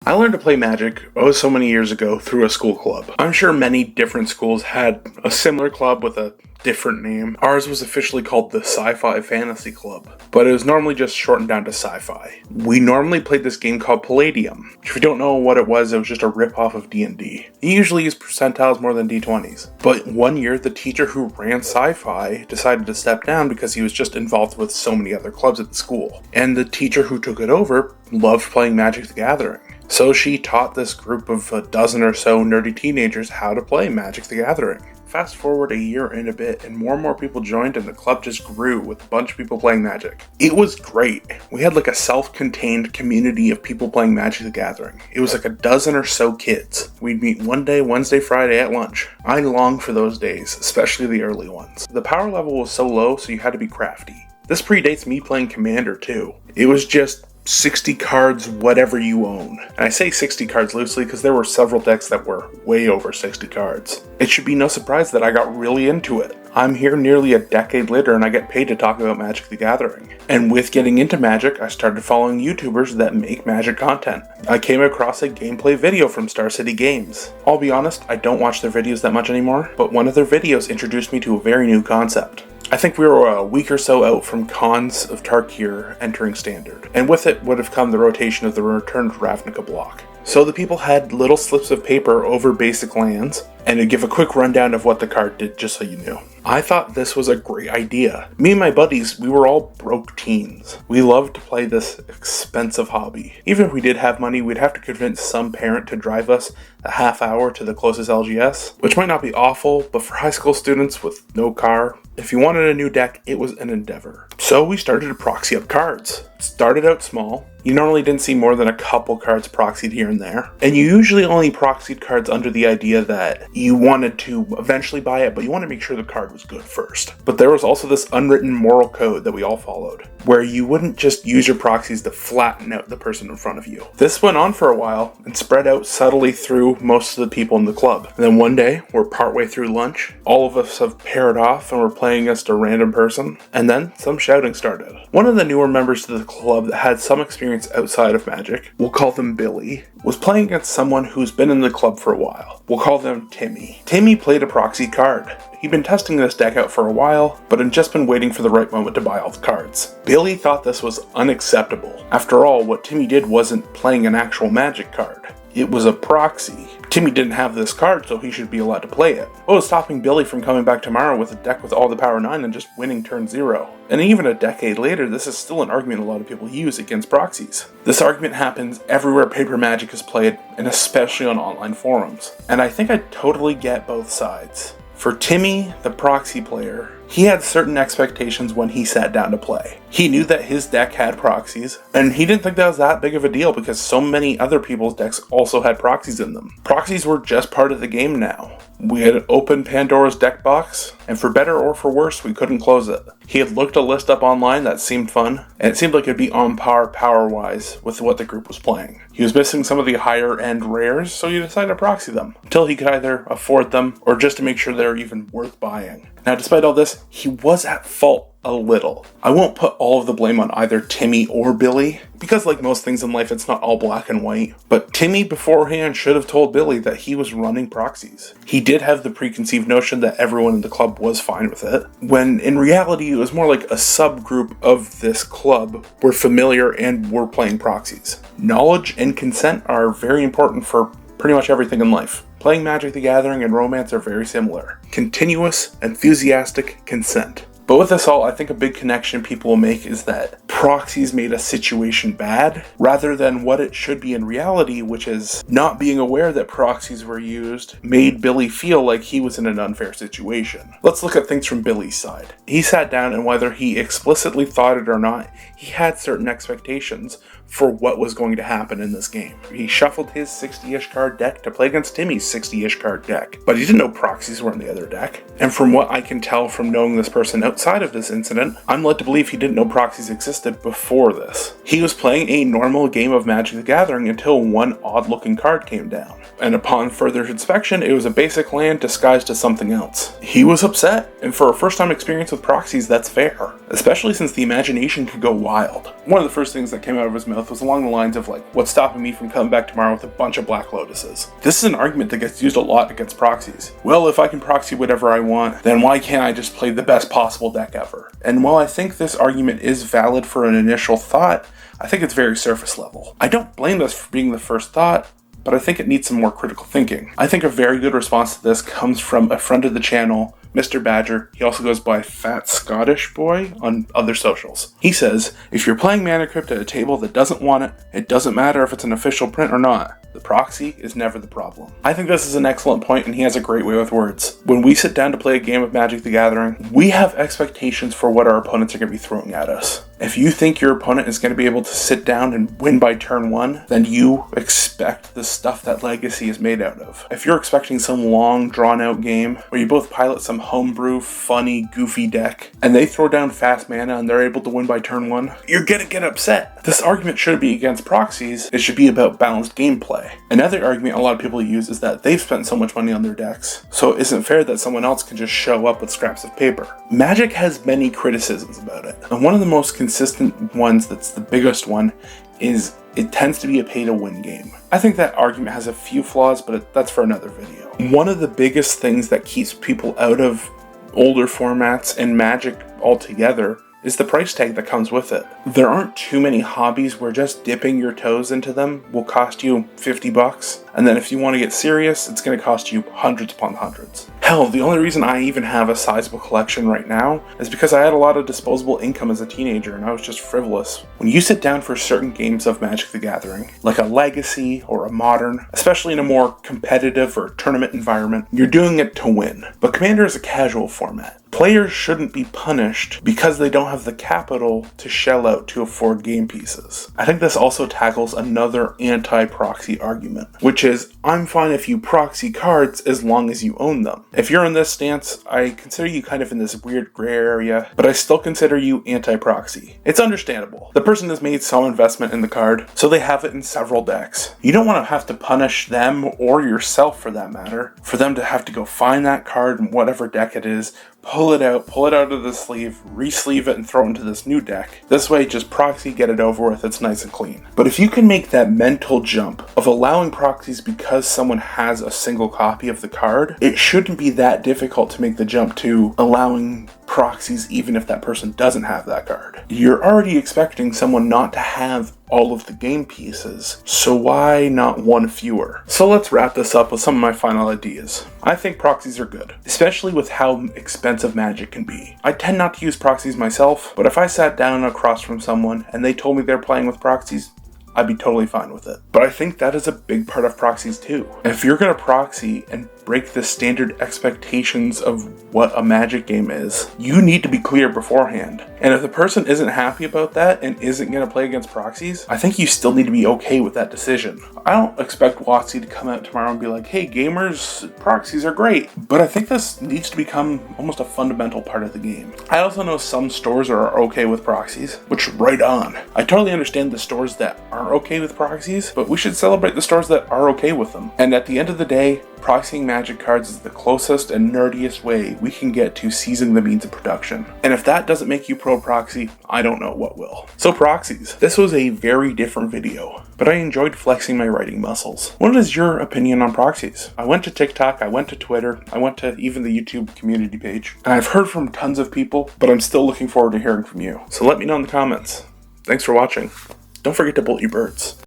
I learned to play Magic so many years ago through a school club. I'm sure many different schools had a similar club with a different name. Ours was officially called the Sci-Fi Fantasy Club, but it was normally just shortened down to Sci-Fi. We normally played this game called Palladium. If you don't know what it was just a rip-off of D&D. You usually use percentiles more than D20s. But one year, the teacher who ran Sci-Fi decided to step down because he was just involved with so many other clubs at the school. And the teacher who took it over loved playing Magic the Gathering. So she taught this group of a dozen or so nerdy teenagers how to play Magic the Gathering. Fast forward a year and a bit, and more people joined, and the club just grew with a bunch of people playing Magic. It was great. We had like a self-contained community of people playing Magic the Gathering. It was like a dozen or so kids. We'd meet one day, Wednesday, Friday at lunch. I long for those days, especially the early ones. The power level was so low, so you had to be crafty. This predates me playing Commander too. It was just 60 cards, whatever you own. And I say 60 cards loosely because there were several decks that were way over 60 cards. It should be no surprise that I got really into it. I'm here nearly a decade later and I get paid to talk about Magic the Gathering. And with getting into Magic, I started following YouTubers that make Magic content. I came across a gameplay video from Star City Games. I'll be honest, I don't watch their videos that much anymore, but one of their videos introduced me to a very new concept. I think we were a week or so out from Khans of Tarkir entering Standard, and with it would have come the rotation of the Return to Ravnica block. So the people had little slips of paper over basic lands, and it'd give a quick rundown of what the card did just so you knew. I thought this was a great idea. Me and my buddies, we were all broke teens. We loved to play this expensive hobby. Even if we did have money, we'd have to convince some parent to drive us a half hour to the closest LGS, which might not be awful, but for high school students with no car, if you wanted a new deck, it was an endeavor. So we started to proxy up cards. It started out small. You normally didn't see more than a couple cards proxied here and there. And you usually only proxied cards under the idea that you wanted to eventually buy it, but you want to make sure the card was good first. But there was also this unwritten moral code that we all followed, where you wouldn't just use your proxies to flatten out the person in front of you. This went on for a while and spread out subtly through most of the people in the club. And then one day, we're partway through lunch, all of us have paired off and we're playing against a random person, and then some shouting started. One of the newer members to the club that had some experience outside of Magic, we'll call them Billy, was playing against someone who's been in the club for a while. We'll call them Timmy. Timmy played a proxy card. He'd been testing this deck out for a while, but had just been waiting for the right moment to buy all the cards. Billy thought this was unacceptable. After all, what Timmy did wasn't playing an actual Magic card. It was a proxy. Timmy didn't have this card, so he should be allowed to play it. What was stopping Billy from coming back tomorrow with a deck with all the power 9 and just winning turn 0? And even a decade later, this is still an argument a lot of people use against proxies. This argument happens everywhere paper Magic is played, and especially on online forums. And I think I totally get both sides. For Timmy, the proxy player, he had certain expectations when he sat down to play. He knew that his deck had proxies, and he didn't think that was that big of a deal because so many other people's decks also had proxies in them. Proxies were just part of the game now. We had opened Pandora's deck box, and for better or for worse, we couldn't close it. He had looked a list up online that seemed fun, and it seemed like it'd be on par power-wise with what the group was playing. He was missing some of the higher-end rares, so he decided to proxy them, until he could either afford them, or just to make sure they're even worth buying. Now, despite all this, he was at fault a little. I won't put all of the blame on either Timmy or Billy, because like most things in life, it's not all black and white. But Timmy beforehand should have told Billy that he was running proxies. He did have the preconceived notion that everyone in the club was fine with it, when in reality it was more like a subgroup of this club were familiar and were playing proxies. Knowledge and consent are very important for pretty much everything in life. Playing Magic the Gathering and romance are very similar. Continuous, enthusiastic consent. But with this all, I think a big connection people will make is that proxies made a situation bad, rather than what it should be in reality, which is not being aware that proxies were used made Billy feel like he was in an unfair situation. Let's look at things from Billy's side. He sat down, and whether he explicitly thought it or not, he had certain expectations for what was going to happen in this game. He shuffled his 60-ish card deck to play against Timmy's 60-ish card deck, but he didn't know proxies were in the other deck. And from what I can tell from knowing this person outside of this incident, I'm led to believe he didn't know proxies existed before this. He was playing a normal game of Magic the Gathering until one odd-looking card came down. And upon further inspection, it was a basic land disguised as something else. He was upset, and for a first-time experience with proxies, that's fair. Especially since the imagination could go wild. One of the first things that came out of his mouth mouth was along the lines of like, what's stopping me from coming back tomorrow with a bunch of Black Lotuses? This is an argument that gets used a lot against proxies. Well, if I can proxy whatever I want, then why can't I just play the best possible deck ever? And while I think this argument is valid for an initial thought, I think it's very surface level. I don't blame this for being the first thought, but I think it needs some more critical thinking. I think a very good response to this comes from a friend of the channel, Mr. Badger. He also goes by Fat Scottish Boy on other socials. He says, if you're playing Mana Crypt at a table that doesn't want it, it doesn't matter if it's an official print or not. The proxy is never the problem. I think this is an excellent point, and he has a great way with words. When we sit down to play a game of Magic the Gathering, we have expectations for what our opponents are going to be throwing at us. If you think your opponent is going to be able to sit down and win by turn 1, then you expect the stuff that Legacy is made out of. If you're expecting some long, drawn-out game where you both pilot some homebrew, funny, goofy deck, and they throw down fast mana and they're able to win by turn 1, you're going to get upset. This argument shouldn't be against proxies, it should be about balanced gameplay. Another argument a lot of people use is that they've spent so much money on their decks, so it isn't fair that someone else can just show up with scraps of paper. Magic has many criticisms about it, and one of the most consistent ones, that's the biggest one, is it tends to be a pay-to-win game. I think that argument has a few flaws, but that's for another video. One of the biggest things that keeps people out of older formats and Magic altogether is the price tag that comes with it. There aren't too many hobbies where just dipping your toes into them will cost you $50, and then if you want to get serious, it's going to cost you hundreds upon hundreds. Hell, the only reason I even have a sizable collection right now is because I had a lot of disposable income as a teenager and I was just frivolous. When you sit down for certain games of Magic the Gathering, like a Legacy or a Modern, especially in a more competitive or tournament environment, you're doing it to win. But Commander is a casual format. Players shouldn't be punished because they don't have the capital to shell out to afford game pieces. I think this also tackles another anti-proxy argument, which is, I'm fine if you proxy cards as long as you own them. If you're in this stance, I consider you kind of in this weird gray area, but I still consider you anti-proxy. It's understandable. The person has made some investment in the card, so they have it in several decks. You don't want to have to punish them, or yourself for that matter, for them to have to go find that card in whatever deck it is, pull it out of the sleeve, re-sleeve it, and throw it into this new deck. This way, just proxy, get it over with, it's nice and clean. But if you can make that mental jump of allowing proxies because someone has a single copy of the card, it shouldn't be that difficult to make the jump to allowing proxies even if that person doesn't have that card. You're already expecting someone not to have all of the game pieces, so why not one fewer? So let's wrap this up with some of my final ideas. I think proxies are good, especially with how expensive Magic can be. I tend not to use proxies myself, but if I sat down across from someone and they told me they're playing with proxies, I'd be totally fine with it. But I think that is a big part of proxies too. If you're going to proxy and break the standard expectations of what a Magic game is, you need to be clear beforehand. And if the person isn't happy about that and isn't going to play against proxies, I think you still need to be okay with that decision. I don't expect WotC to come out tomorrow and be like, hey gamers, proxies are great. But I think this needs to become almost a fundamental part of the game. I also know some stores are okay with proxies, which right on. I totally understand the stores that aren't okay with proxies, but we should celebrate the stores that are okay with them. And at the end of the day, proxying Magic cards is the closest and nerdiest way we can get to seizing the means of production. And if that doesn't make you pro-proxy, I don't know what will. So proxies. This was a very different video, but I enjoyed flexing my writing muscles. What is your opinion on proxies? I went to TikTok, I went to Twitter, I went to even the YouTube community page, and I've heard from tons of people, but I'm still looking forward to hearing from you. So let me know in the comments. Thanks for watching. Don't forget to bolt your birds.